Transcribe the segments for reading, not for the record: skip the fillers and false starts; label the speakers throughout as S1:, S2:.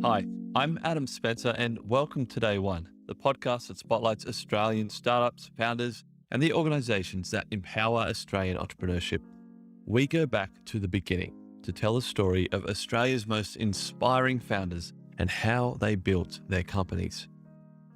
S1: Hi, I'm Adam Spencer, and welcome to Day One, the podcast that spotlights Australian startups, founders, and the organisations that empower Australian entrepreneurship. We go back to the beginning to tell the story of Australia's most inspiring founders and how they built their companies.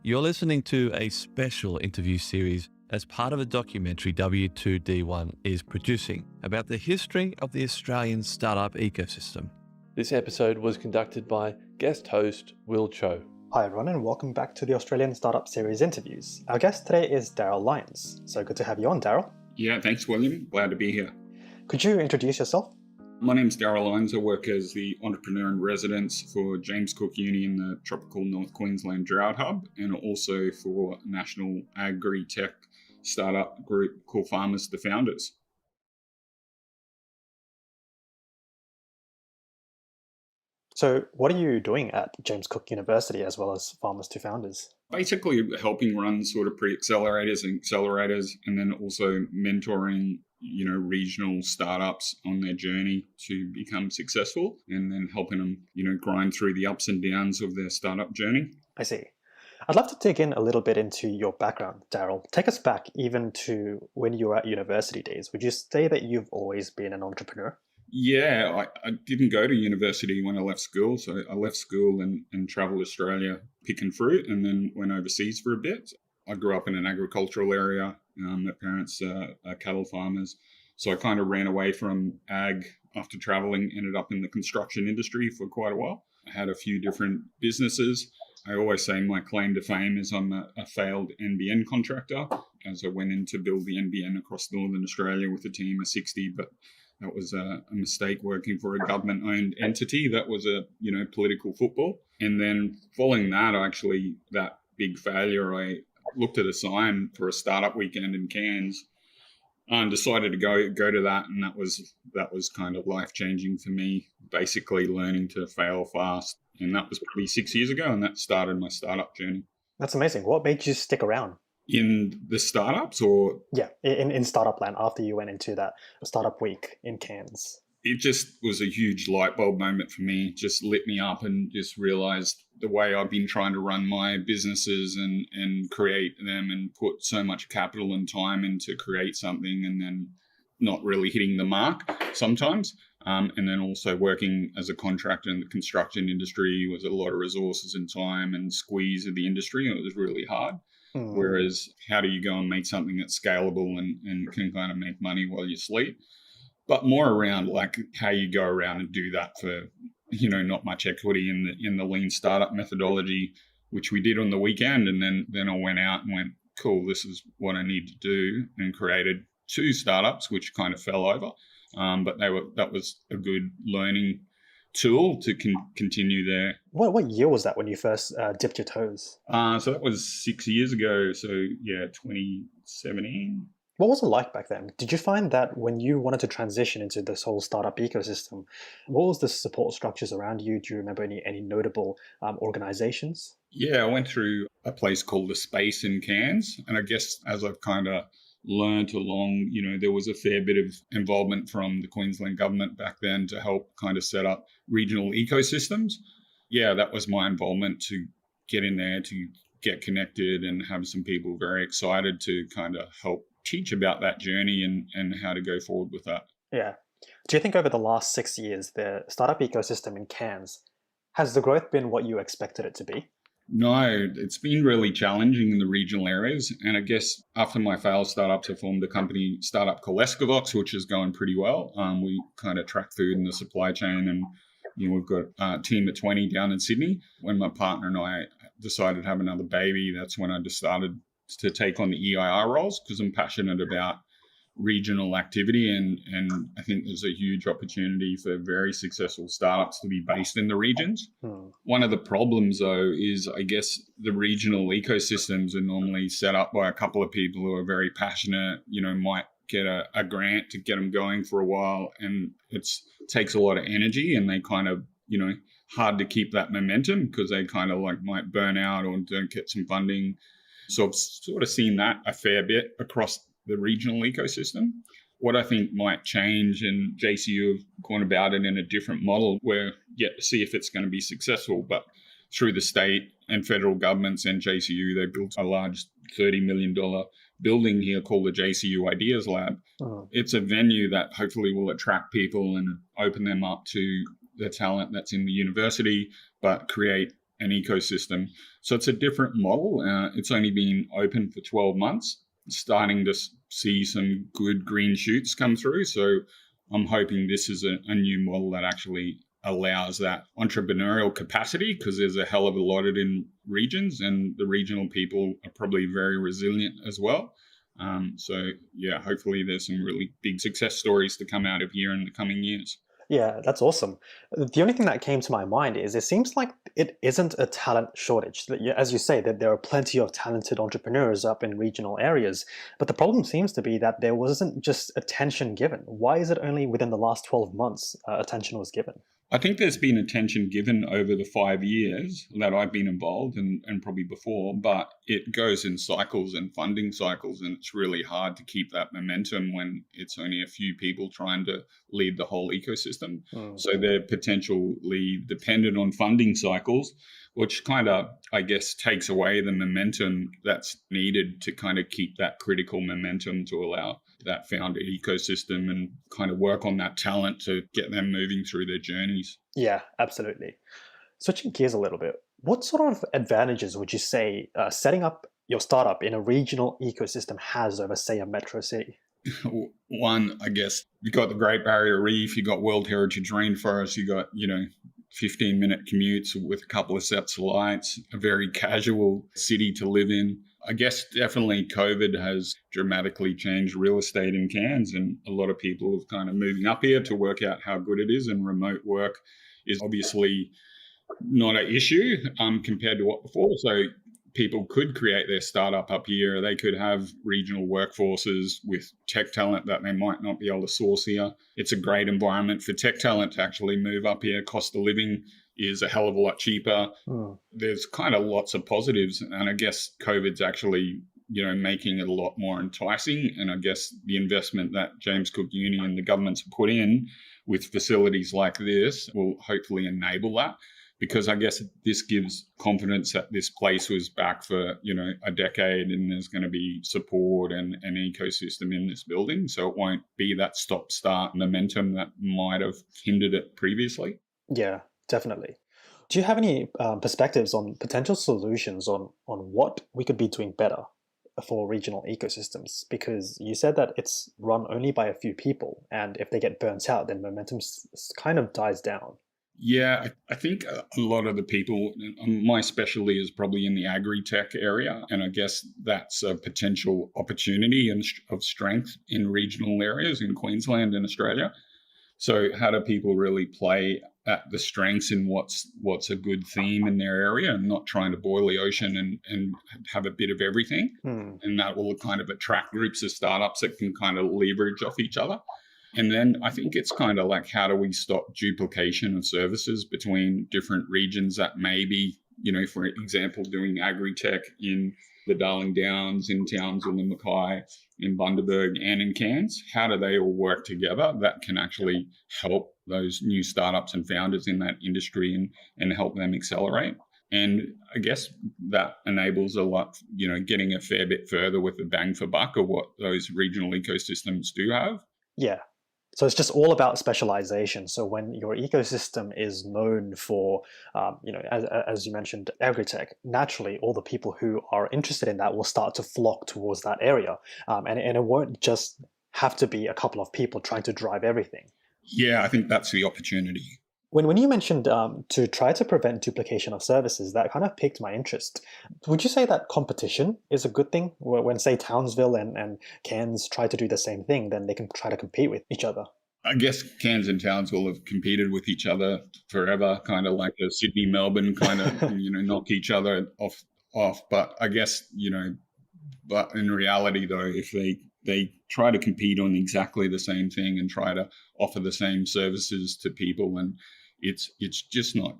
S1: You're listening to a special interview series as part of a documentary W2D1 is producing about the history of the Australian startup ecosystem. This episode was conducted by guest host Will Tjo.
S2: Hi everyone, and welcome back to the Australian Startup Series interviews. Our guest today is Darryl Lyons. So good to have you on, Darryl.
S3: Yeah, thanks, William. Glad to be here.
S2: Could you introduce yourself?
S3: My name's Darryl Lyons. I work as the entrepreneur in residence for James Cook Uni in the tropical North Queensland Drought Hub, and also for national Agri-tech startup group called Farmers to Founders.
S2: So what are you doing at James Cook University as well as Farmers to Founders?
S3: Basically helping run sort of pre-accelerators and accelerators, and then also mentoring, regional startups on their journey to become successful, and then helping them, grind through the ups and downs of their startup journey.
S2: I see. I'd love to dig in a little bit into your background, Darryl. Take us back even to when you were at university days. Would you say that you've always been an entrepreneur?
S3: Yeah, I didn't go to university when I left school. So I left school and travelled Australia picking fruit, and then went overseas for a bit. I grew up in an agricultural area. My parents are cattle farmers. So I kind of ran away from ag after travelling, ended up in the construction industry for quite a while. I had a few different businesses. I always say my claim to fame is I'm a failed NBN contractor, as I went in to build the NBN across Northern Australia with a team of 60, but that was a mistake working for a government-owned entity. That was a, political football. And then following that, that big failure, I looked at a sign for a startup weekend in Cairns and decided to go to that. And that was kind of life-changing for me, basically learning to fail fast. And that was probably 6 years ago, and that started my startup journey.
S2: That's amazing. What made you stick around?
S3: In the startups, or?
S2: Yeah, in startup land after you went into that startup week in Cairns.
S3: It just was a huge light bulb moment for me. It just lit me up and just realized the way I've been trying to run my businesses and create them and put so much capital and time into create something, and then not really hitting the mark sometimes. And then also working as a contractor in the construction industry was a lot of resources and time and squeeze of the industry, and it was really hard. Whereas how do you go and make something that's scalable and can kind of make money while you sleep? But more around like how you go around and do that for, not much equity in the lean startup methodology, which we did on the weekend. And then I went out and went, cool, this is what I need to do, and created 2 startups, which kind of fell over. But that was a good learning tool to continue there.
S2: What year was that when you first dipped your toes?
S3: So that was 6 years ago. So yeah, 2017.
S2: What was it like back then? Did you find that when you wanted to transition into this whole startup ecosystem, what was the support structures around you? Do you remember any notable organizations?
S3: Yeah, I went through a place called The Space in Cairns. And I guess as I've kind of learned along, there was a fair bit of involvement from the Queensland government back then to help kind of set up regional ecosystems. Yeah, that was my involvement, to get in there, to get connected and have some people very excited to kind of help teach about that journey and how to go forward with that.
S2: Yeah. Do you think over the last 6 years, the startup ecosystem in Cairns, has the growth been what you expected it to be?
S3: No, it's been really challenging in the regional areas. And I guess after my failed startups, I formed a company startup called Escavox, which is going pretty well. We kind of track food in the supply chain, and we've got a team of 20 down in Sydney. When my partner and I decided to have another baby, that's when I just started to take on the EIR roles, because I'm passionate about regional activity, and I think there's a huge opportunity for very successful startups to be based in the regions. One of the problems, though, is I guess the regional ecosystems are normally set up by a couple of people who are very passionate, might get a grant to get them going for a while, and it takes a lot of energy, and they kind of, hard to keep that momentum because they kind of like might burn out or don't get some funding. So I've sort of seen that a fair bit across the regional ecosystem. What I think might change, and JCU have gone about it in a different model, we're yet to see if it's going to be successful, but through the state and federal governments and JCU, they built a large $30 million building here called the JCU Ideas Lab. It's a venue that hopefully will attract people and open them up to the talent that's in the university, but create an ecosystem. So it's a different model. It's only been open for 12 months, starting to see some good green shoots come through. So I'm hoping this is a new model that actually allows that entrepreneurial capacity, because there's a hell of a lot of it in regions, and the regional people are probably very resilient as well. So yeah, hopefully there's some really big success stories to come out of here in the coming years.
S2: Yeah, that's awesome. The only thing that came to my mind is it seems like it isn't a talent shortage. As you say, that there are plenty of talented entrepreneurs up in regional areas, but the problem seems to be that there wasn't just attention given. Why is it only within the last 12 months attention was given?
S3: I think there's been attention given over the 5 years that I've been involved, and probably before, but it goes in cycles and funding cycles, and it's really hard to keep that momentum when it's only a few people trying to lead the whole ecosystem. So they're potentially dependent on funding cycles, which kind of, I guess, takes away the momentum that's needed to kind of keep that critical momentum to allow that founder ecosystem and kind of work on that talent to get them moving through their journeys.
S2: Yeah, absolutely. Switching gears a little bit, what sort of advantages would you say setting up your startup in a regional ecosystem has over, say, a metro city?
S3: One, I guess, you got the Great Barrier Reef, you got World Heritage Rainforest, you got, 15-minute commutes with a couple of sets of lights, a very casual city to live in. I guess definitely COVID has dramatically changed real estate in Cairns, and a lot of people have kind of moving up here to work out how good it is, and remote work is obviously not an issue compared to what before. So people could create their startup up here. They could have regional workforces with tech talent that they might not be able to source here. It's a great environment for tech talent to actually move up here. Cost of living is a hell of a lot cheaper. There's kind of lots of positives. And I guess COVID's actually, making it a lot more enticing. And I guess the investment that James Cook Uni and the government's put in with facilities like this will hopefully enable that. Because I guess this gives confidence that this place was back for, a decade, and there's going to be support and an ecosystem in this building. So it won't be that stop-start momentum that might have hindered it previously.
S2: Yeah, definitely. Do you have any perspectives on potential solutions on what we could be doing better for regional ecosystems? Because you said that it's run only by a few people, and if they get burnt out, then momentum kind of dies down.
S3: Yeah, I think a lot of the people, my specialty is probably in the Agri-tech area, and I guess that's a potential opportunity and of strength in regional areas in Queensland and Australia. So how do people really play at the strengths in what's a good theme in their area, and not trying to boil the ocean and have a bit of everything? And that will kind of attract groups of startups that can kind of leverage off each other. And then I think it's kind of like, how do we stop duplication of services between different regions that may be, for example, doing Agri-tech in the Darling Downs, in Townsville, in Mackay, in Bundaberg, and in Cairns? How do they all work together that can actually help those new startups and founders in that industry and help them accelerate? And I guess that enables a lot, getting a fair bit further with the bang for buck of what those regional ecosystems do have.
S2: Yeah. So it's just all about specialization. So when your ecosystem is known for, as you mentioned, Agritech, naturally all the people who are interested in that will start to flock towards that area. And it won't just have to be a couple of people trying to drive everything.
S3: Yeah, I think that's the opportunity.
S2: When you mentioned to try to prevent duplication of services, that kind of piqued my interest. Would you say that competition is a good thing? When say, Townsville and Cairns try to do the same thing, then they can try to compete with each other?
S3: I guess Cairns and Townsville have competed with each other forever, kind of like a Sydney-Melbourne kind of, knock each other off. But I guess, but in reality, though, if they try to compete on exactly the same thing and try to offer the same services to people, and it's just not,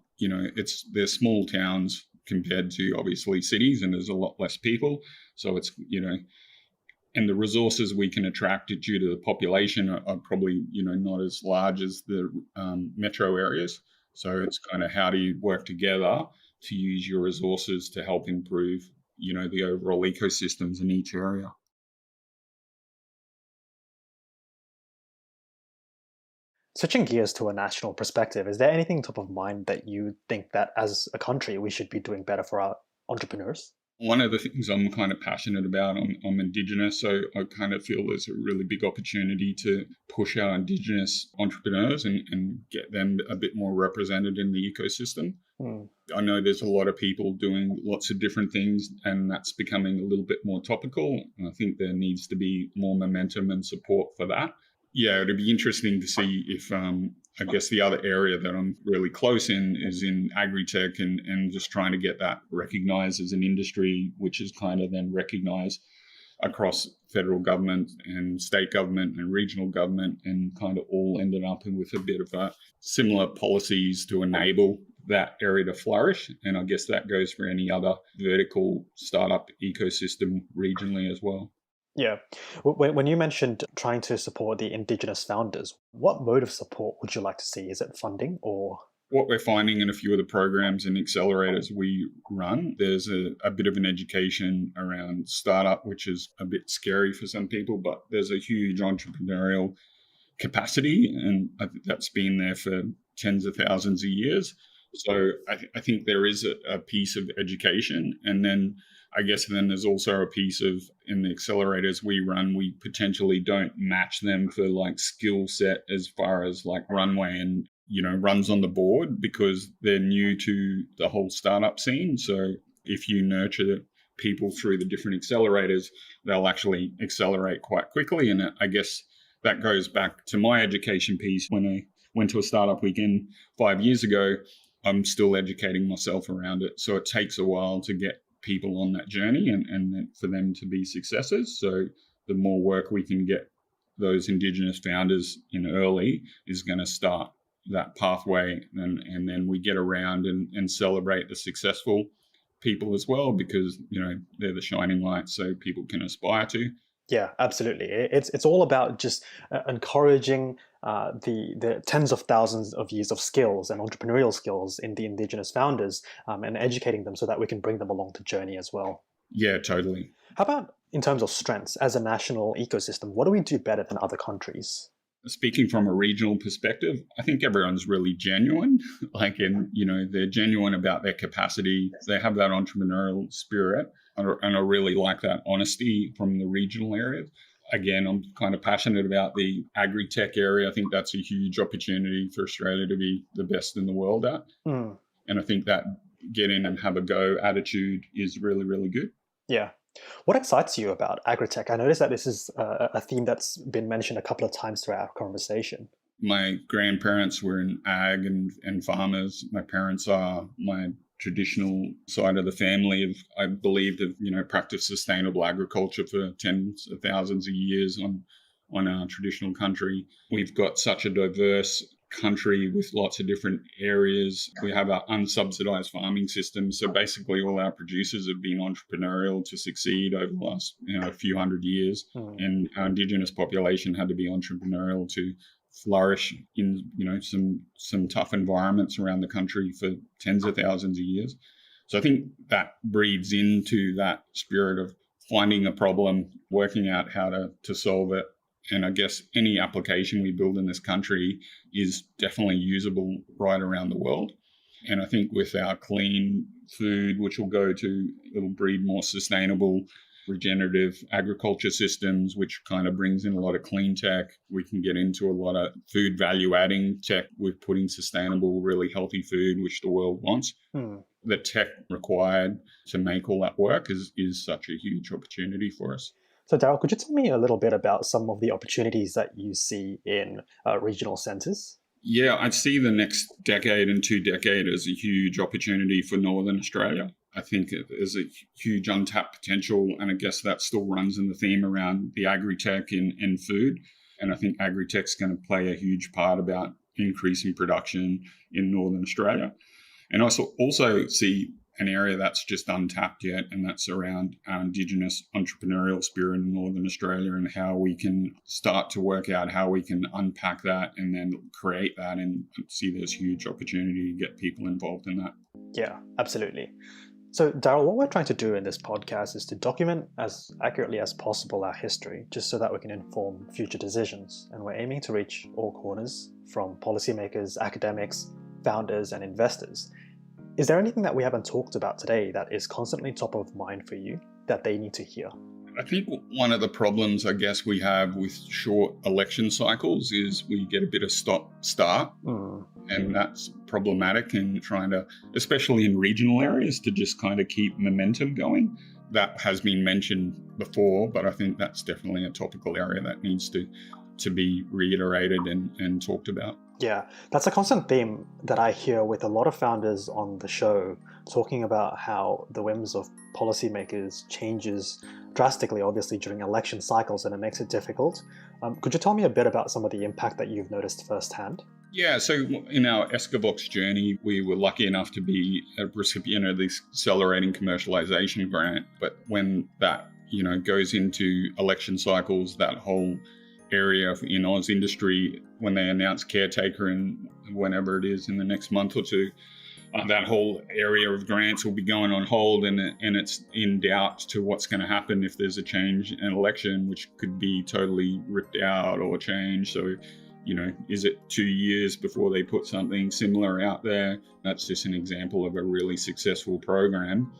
S3: they're small towns compared to obviously cities, and there's a lot less people. So it's, And the resources we can attract due to the population are probably, not as large as the metro areas. So it's kind of how do you work together to use your resources to help improve, the overall ecosystems in each area.
S2: Switching gears to a national perspective, is there anything top of mind that you think that as a country we should be doing better for our entrepreneurs?
S3: One of the things I'm kind of passionate about, I'm Indigenous, so I kind of feel there's a really big opportunity to push our Indigenous entrepreneurs and get them a bit more represented in the ecosystem. I know there's a lot of people doing lots of different things, and that's becoming a little bit more topical. And I think there needs to be more momentum and support for that. Yeah, it'd be interesting to see if, I guess the other area that I'm really close in is in Agri-tech and just trying to get that recognized as an industry, which is kind of then recognized across federal government and state government and regional government, and kind of all ended up with a bit of similar policies to enable that area to flourish. And I guess that goes for any other vertical startup ecosystem regionally as well.
S2: Yeah. When you mentioned trying to support the Indigenous founders, what mode of support would you like to see? Is it funding or?
S3: What we're finding in a few of the programs and accelerators we run, there's a bit of an education around startup, which is a bit scary for some people, but there's a huge entrepreneurial capacity, and I think that's been there for tens of thousands of years. So I think there is a piece of education, and then I guess then there's also a piece of, in the accelerators we run, we potentially don't match them for like skill set as far as like runway and, runs on the board, because they're new to the whole startup scene. So if you nurture people through the different accelerators, they'll actually accelerate quite quickly. And I guess that goes back to my education piece. When I went to a startup weekend 5 years ago, I'm still educating myself around it. So it takes a while to get people on that journey and for them to be successes. So the more work we can get those Indigenous founders in early is going to start that pathway. And then we get around and celebrate the successful people as well, because, they're the shining lights so people can aspire to.
S2: Yeah, absolutely. It's all about just encouraging the tens of thousands of years of skills and entrepreneurial skills in the Indigenous founders, and educating them so that we can bring them along the journey as well.
S3: Yeah, totally.
S2: How about in terms of strengths as a national ecosystem? What do we do better than other countries?
S3: Speaking from a regional perspective, I think everyone's really genuine. They're genuine about their capacity. They have that entrepreneurial spirit, and I really like that honesty from the regional areas. Again, I'm kind of passionate about the agri-tech area. I think that's a huge opportunity for Australia to be the best in the world at. And I think that get in and have a go attitude is really, really good.
S2: Yeah. What excites you about Agritech? I noticed that this is a theme that's been mentioned a couple of times throughout our conversation.
S3: My grandparents were in ag and farmers. My parents are my traditional side of the family. I believe have practiced sustainable agriculture for tens of thousands of years on our traditional country. We've got such a diverse country with lots of different areas. We have our unsubsidized farming system. So basically all our producers have been entrepreneurial to succeed over the last few hundred years. And our Indigenous population had to be entrepreneurial to flourish in some tough environments around the country for tens of thousands of years. So I think that breeds into that spirit of finding a problem, working out how to solve it. And I guess any application we build in this country is definitely usable right around the world. And I think with our clean food, which it'll breed more sustainable, regenerative agriculture systems, which kind of brings in a lot of clean tech. We can get into a lot of food value adding tech with putting sustainable, really healthy food, which the world wants. The tech required to make all that work is such a huge opportunity for us.
S2: So Darryl, could you tell me a little bit about some of the opportunities that you see in regional centres?
S3: Yeah, I see the next decade and 2 decades as a huge opportunity for Northern Australia. I think there's a huge untapped potential, and I guess that still runs in the theme around the agri-tech in food. And I think agri-tech's going to play a huge part about increasing production in Northern Australia. And I also see an area that's just untapped yet, and that's around our Indigenous entrepreneurial spirit in Northern Australia, and how we can start to work out how we can unpack that and then create that, and see there's huge opportunity to get people involved in that.
S2: Yeah, absolutely. So, Darryl, what we're trying to do in this podcast is to document as accurately as possible our history, just so that we can inform future decisions. And we're aiming to reach all corners, from policymakers, academics, founders, and investors. Is there anything that we haven't talked about today that is constantly top of mind for you that they need to hear?
S3: I think one of the problems, I guess, we have with short election cycles is we get a bit of stop-start, and that's problematic in trying to, especially in regional areas, to just kind of keep momentum going. That has been mentioned before, but I think that's definitely a topical area that needs to be reiterated and talked about.
S2: Yeah, that's a constant theme that I hear with a lot of founders on the show, talking about how the whims of policymakers changes drastically, obviously, during election cycles, and it makes it difficult. Could you tell me a bit about some of the impact that you've noticed firsthand?
S3: Yeah, so in our Escavox journey, we were lucky enough to be a recipient of this accelerating commercialisation grant. But when that, goes into election cycles, that whole area in Oz industry, when they announce caretaker and whenever it is in the next month or two, that whole area of grants will be going on hold, and it's in doubt to what's going to happen if there's a change in election, which could be totally ripped out or changed. So, is it 2 years before they put something similar out there? That's just an example of a really successful program.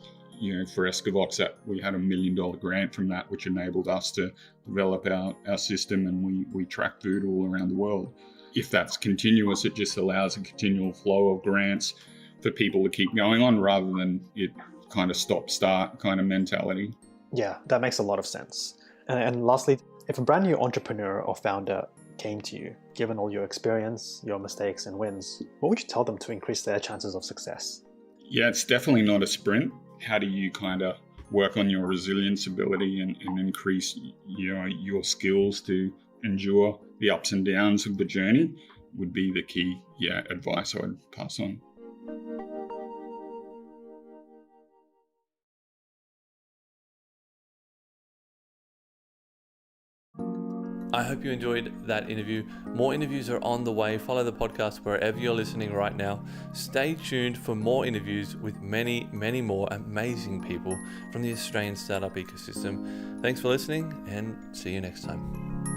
S3: For Escavox, that we had $1 million grant from that, which enabled us to develop our system, and we track food all around the world. If that's continuous, it just allows a continual flow of grants for people to keep going on, rather than it kind of stop-start kind of mentality.
S2: Yeah, that makes a lot of sense. And lastly, if a brand new entrepreneur or founder came to you, given all your experience, your mistakes and wins, what would you tell them to increase their chances of success?
S3: Yeah, it's definitely not a sprint. How do you kind of work on your resilience ability and increase your skills to endure the ups and downs of the journey would be the key advice I would pass on.
S1: I hope you enjoyed that interview. More interviews are on the way. Follow the podcast wherever you're listening right now. Stay tuned for more interviews with many, many more amazing people from the Australian startup ecosystem. Thanks for listening, and see you next time.